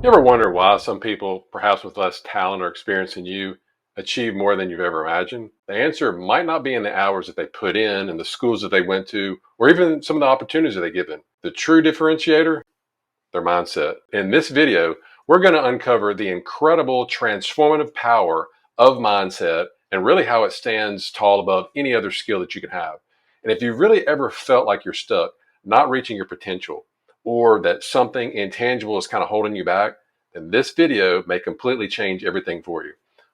You ever wonder why some people, perhaps with less talent or experience than you, achieve more than you've ever imagined? The answer might not be in the hours that they put in and the schools that they went to, or even some of the opportunities that they given. The true differentiator, their mindset. In this video, we're going to uncover the incredible transformative power of mindset and really how it stands tall above any other skill that you can have. And if you've really ever felt like you're stuck, not reaching your potential, or that something intangible is kind of holding you back, then this video may completely change everything for you.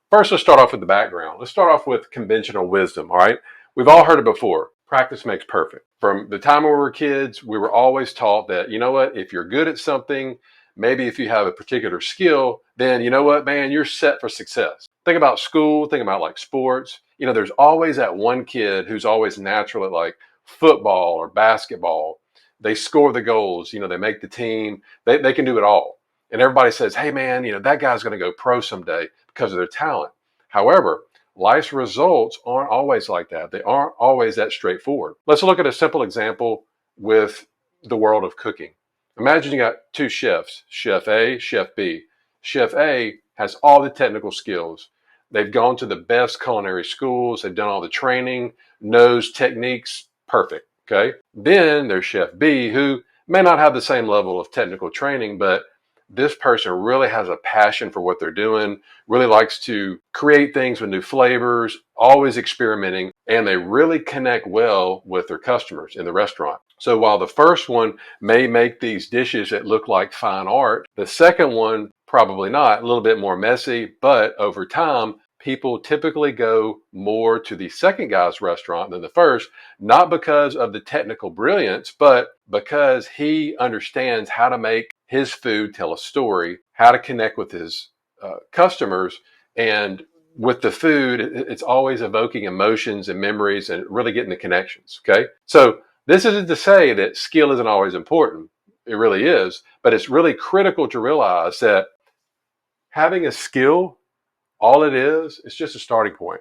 First, let's start off with the background. Let's start off with conventional wisdom, all right? We've all heard it before. Practice makes perfect. From the time we were kids, we were always taught that, you know what, if you're good at something, maybe if you have a particular skill, then you know what, man, you're set for success. Think about school, think about like sports. You know, there's always that one kid who's always natural at like football or basketball. They score the goals, you know, they make the team, they can do it all. And everybody says, hey, man, you know, that guy's going to go pro someday because of their talent. However, life's results aren't always like that. They aren't always that straightforward. Let's look at a simple example with the world of cooking. Imagine you got two chefs, Chef A, Chef B. Chef A has all the technical skills. They've gone to the best culinary schools. They've done all the training, knows techniques, perfect. Okay. Then there's Chef B, who may not have the same level of technical training, but this person really has a passion for what they're doing, really likes to create things with new flavors, always experimenting, and they really connect well with their customers in the restaurant. So while the first one may make these dishes that look like fine art, the second one probably not, a little bit more messy, but over time, people typically go more to the second guy's restaurant than the first, not because of the technical brilliance, but because he understands how to make his food tell a story, how to connect with his customers. And with the food, it's always evoking emotions and memories and really getting the connections. Okay. So this isn't to say that skill isn't always important. It really is, but it's really critical to realize that having a skill, all it is just a starting point.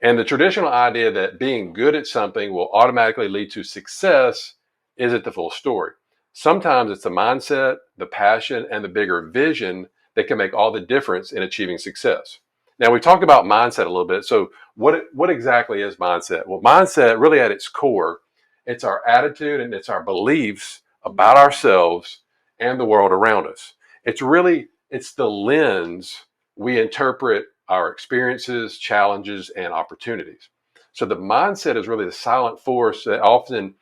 And the traditional idea that being good at something will automatically lead to success isn't the full story. Sometimes it's the mindset, the passion, and the bigger vision that can make all the difference in achieving success. Now, we talked about mindset a little bit. So what exactly is mindset? Well, mindset really at its core, it's our attitude and it's our beliefs about ourselves and the world around us. It's the lens we interpret our experiences, challenges, and opportunities. So the mindset is really the silent force that often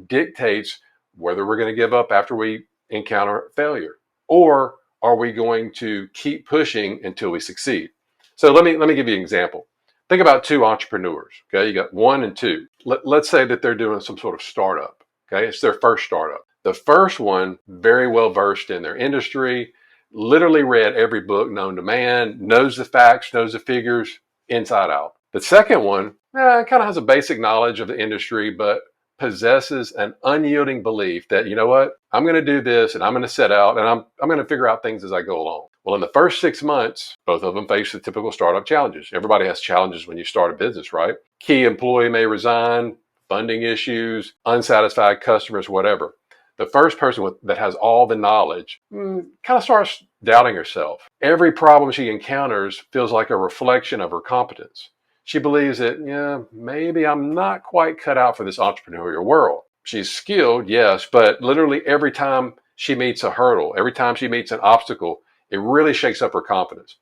dictates whether we're going to give up after we encounter failure, or are we going to keep pushing until we succeed? So let me give you an example. Think about two entrepreneurs. Okay, you got one and two. Let's say that they're doing some sort of startup. Okay, it's their first startup. The first one, very well versed in their industry, literally read every book known to man, knows the facts, knows the figures inside out. The second one kind of has a basic knowledge of the industry, but possesses an unyielding belief that, you know what, I'm going to do this and I'm going to set out and I'm going to figure out things as I go along. Well, in the first 6 months, both of them face the typical startup challenges. Everybody has challenges when you start a business, right? Key employee may resign, funding issues, unsatisfied customers, whatever. The first person that has all the knowledge kind of starts doubting herself. Every problem she encounters feels like a reflection of her competence. She believes that, yeah, maybe I'm not quite cut out for this entrepreneurial world. She's skilled, yes, but literally every time she meets a hurdle, every time she meets an obstacle, it really shakes up her confidence.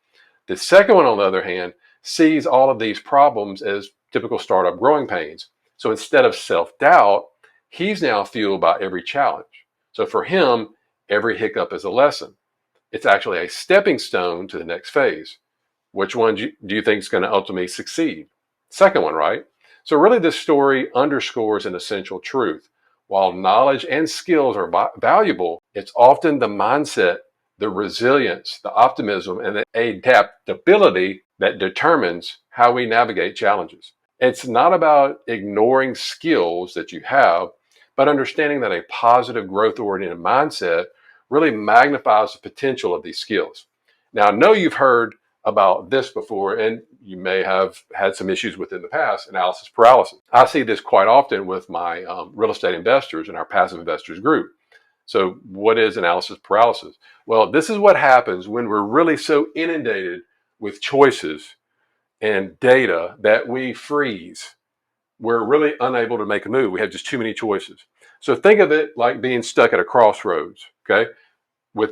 The second one, on the other hand, sees all of these problems as typical startup growing pains. So instead of self-doubt, he's now fueled by every challenge. So for him, every hiccup is a lesson. It's actually a stepping stone to the next phase. Which one do you think is going to ultimately succeed? Second one, right? So really this story underscores an essential truth. While knowledge and skills are valuable, it's often the mindset, the resilience, the optimism, and the adaptability that determines how we navigate challenges. It's not about ignoring skills that you have, but understanding that a positive growth-oriented mindset really magnifies the potential of these skills. Now, I know you've heard about this before, and you may have had some issues with it in the past, analysis paralysis. I see this quite often with my real estate investors in our passive investors group. So what is analysis paralysis? Well, this is what happens when we're really so inundated with choices and data that we freeze. We're really unable to make a move. We have just too many choices. So think of it like being stuck at a crossroads, okay?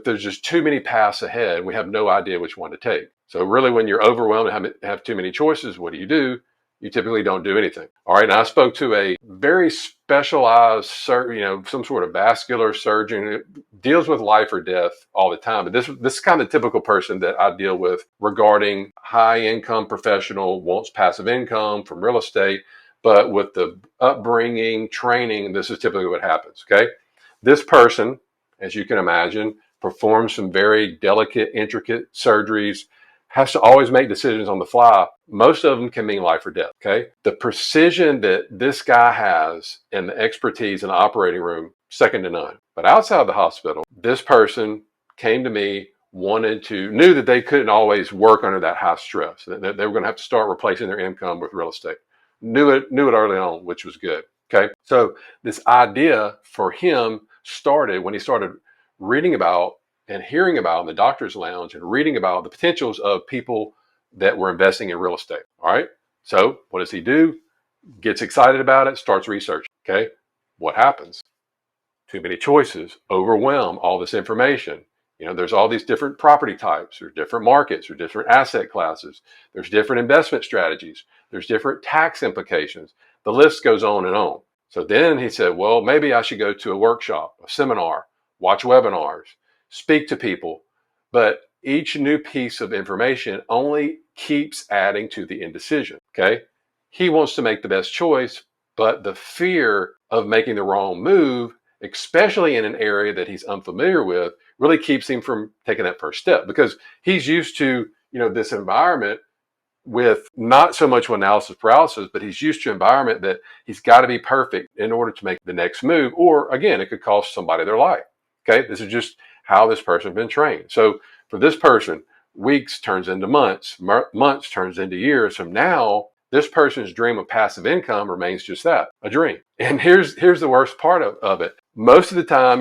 There's just too many paths ahead. We have no idea which one to take. So really, when you're overwhelmed and have too many choices, what do? You typically don't do anything. All right. Now I spoke to a very specialized, some sort of vascular surgeon who deals with life or death all the time. But this is kind of the typical person that I deal with regarding high income professional, wants passive income from real estate. But with the upbringing, training, this is typically what happens. Okay. This person, as you can imagine, performs some very delicate, intricate surgeries, has to always make decisions on the fly. Most of them can mean life or death, okay? The precision that this guy has and the expertise in the operating room, second to none. But outside the hospital, this person came to me, knew that they couldn't always work under that high stress, that they were going to have to start replacing their income with real estate. Knew it early on, which was good, okay? So this idea for him started when he started reading about and hearing about in the doctor's lounge and reading about the potentials of people that were investing in real estate. All right. So what does he do? Gets excited about it, starts researching. Okay. What happens? Too many choices, overwhelm all this information. There's all these different property types, there's different markets, there's different asset classes, there's different investment strategies, there's different tax implications. The list goes on and on. So then he said, well, maybe I should go to a workshop, a seminar, watch webinars, speak to people. But each new piece of information only keeps adding to the indecision. Okay. He wants to make the best choice, but the fear of making the wrong move, especially in an area that he's unfamiliar with, really keeps him from taking that first step because he's used to, this environment with not so much analysis paralysis, but he's used to an environment that he's got to be perfect in order to make the next move. Or again, it could cost somebody their life. Okay. This is just how this person's been trained. So for this person, weeks turns into months, months turns into years. So now this person's dream of passive income remains just that, a dream. And here's the worst part of it. Most of the time,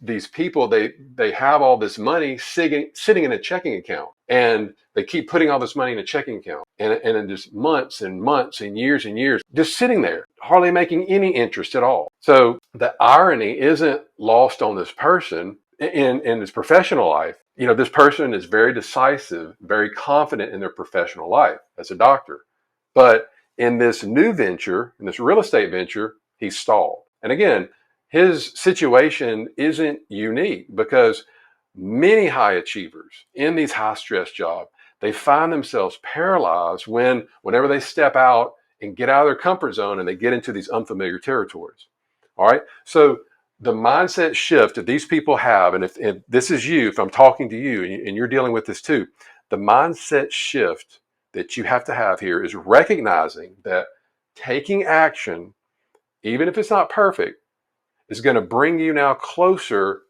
these people, they have all this money sitting in a checking account, and they keep putting all this money in a checking account, and in just months and months and years, just sitting there, hardly making any interest at all. So the irony isn't lost on this person in his professional life. This person is very decisive, very confident in their professional life as a doctor. But in this new venture, in this real estate venture, he's stalled. And again, his situation isn't unique because many high achievers in these high stress jobs, they find themselves paralyzed whenever they step out and get out of their comfort zone and they get into these unfamiliar territories. All right. So the mindset shift that these people have, and if this is you, if I'm talking to you and you're dealing with this too, the mindset shift that you have to have here is recognizing that taking action, even if it's not perfect, is going to bring you now closer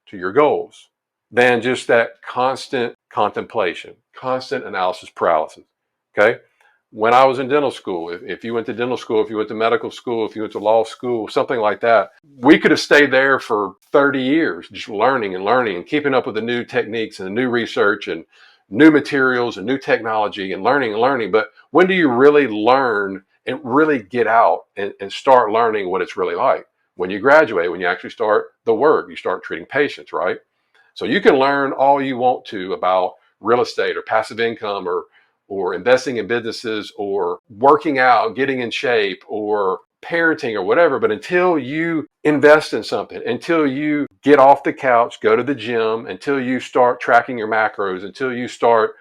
to your goals than just that constant contemplation, constant analysis paralysis. Okay. When I was in dental school, if you went to dental school, if you went to medical school, if you went to law school, something like that, we could have stayed there for 30 years, just learning and keeping up with the new techniques and the new research and new materials and new technology and learning. But when do you really learn and really get out and start learning what it's really like? When you graduate, when you actually start the work, you start treating patients, right? So you can learn all you want to about real estate or passive income or investing in businesses or working out, getting in shape or parenting or whatever. But until you invest in something, until you get off the couch, go to the gym, until you start tracking your macros, until you start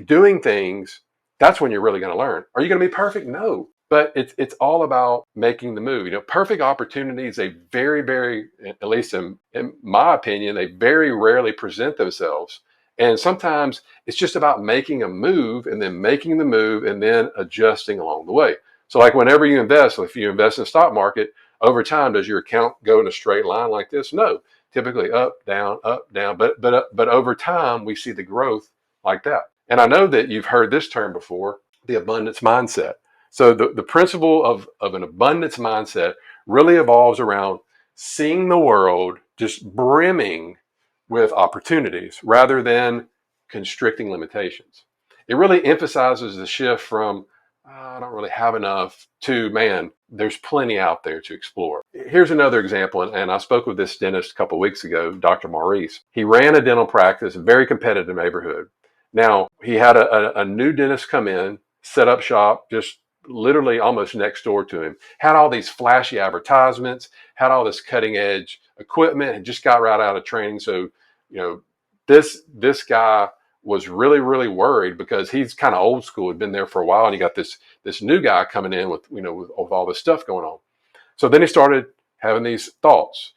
doing things, that's when you're really going to learn. Are you going to be perfect? No. But it's all about making the move. Perfect opportunities, they very, at least in my opinion, they very rarely present themselves. And sometimes it's just about making a move and then making the move and then adjusting along the way. So like whenever you invest, if you invest in the stock market, over time, does your account go in a straight line like this? No, typically up, down, up, down. But over time, we see the growth like that. And I know that you've heard this term before, the abundance mindset. So the principle of an abundance mindset really evolves around seeing the world just brimming with opportunities rather than constricting limitations. It really emphasizes the shift from I don't really have enough to man, there's plenty out there to explore. Here's another example, and I spoke with this dentist a couple of weeks ago, Dr. Maurice. He ran a dental practice, a very competitive neighborhood. Now, he had a new dentist come in, set up shop, just literally almost next door to him, had all these flashy advertisements, had all this cutting edge equipment, and just got right out of training. So, this guy was really, really worried because he's kind of old school, had been there for a while, and you got this new guy coming in with with all this stuff going on. So then he started having these thoughts.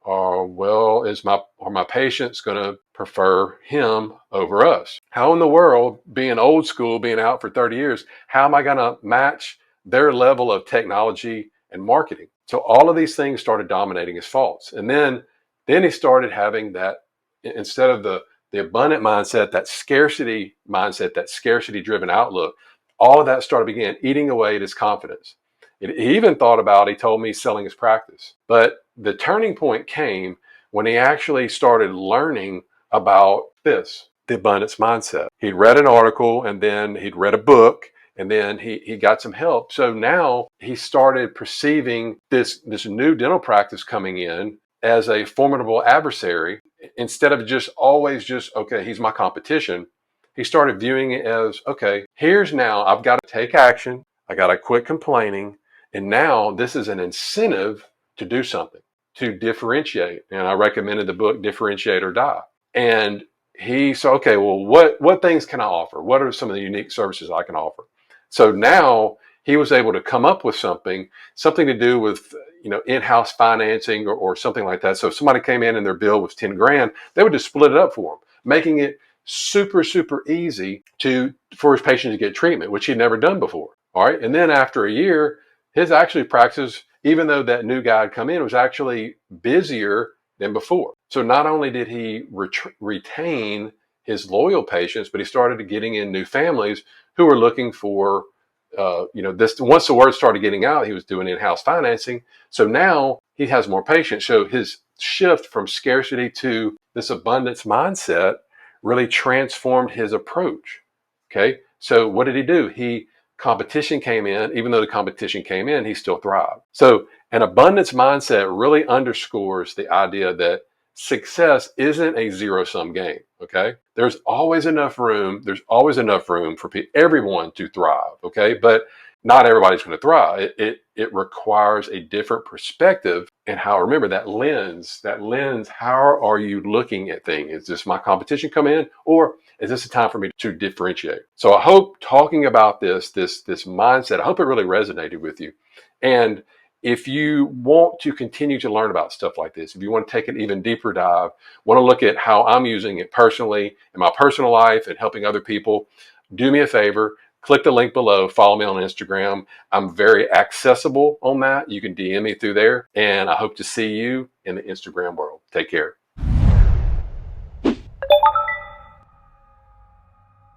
Well, are my patients going to prefer him over us? How in the world, being old school, being out for 30 years, how am I going to match their level of technology and marketing? So all of these things started dominating his thoughts. And then he started having that, instead of the abundant mindset, that scarcity mindset, that scarcity driven outlook, all of that began eating away at his confidence. He even thought about, he told me, selling his practice. But the turning point came when he actually started learning about this, the abundance mindset. He'd read an article, and then he'd read a book, and then he got some help. So now he started perceiving this new dental practice coming in as a formidable adversary, instead of just always just, okay, he's my competition. He started viewing it as, okay, here's now, I've got to take action. I got to quit complaining. And now this is an incentive to do something, to differentiate. And I recommended the book, Differentiate or Die. And he said, okay, well, what things can I offer? What are some of the unique services I can offer? So now he was able to come up with something to do with, in-house financing or something like that. So if somebody came in and their bill was 10 grand, they would just split it up for them, making it super, super easy for his patient to get treatment, which he'd never done before. All right. And then after a year, his actually practice, even though that new guy had come in, was actually busier than before. So not only did he retain his loyal patients, but he started getting in new families who were looking for, this. Once the word started getting out, he was doing in-house financing. So now he has more patients. So his shift from scarcity to this abundance mindset really transformed his approach. Okay. So what did he do? Competition came in. Even though the competition came in, he still thrived. So an abundance mindset really underscores the idea that success isn't a zero-sum game. Okay. There's always enough room. There's always enough room for everyone to thrive. Okay. But not everybody's going to thrive. It requires a different perspective. And remember that lens, how are you looking at things? Is this my competition come in, or is this a time for me to differentiate? So I hope talking about this mindset, I hope it really resonated with you. And if you want to continue to learn about stuff like this, if you want to take an even deeper dive, want to look at how I'm using it personally in my personal life and helping other people, do me a favor, click the link below, follow me on Instagram. I'm very accessible on that. You can DM me through there, and I hope to see you in the Instagram world. Take care.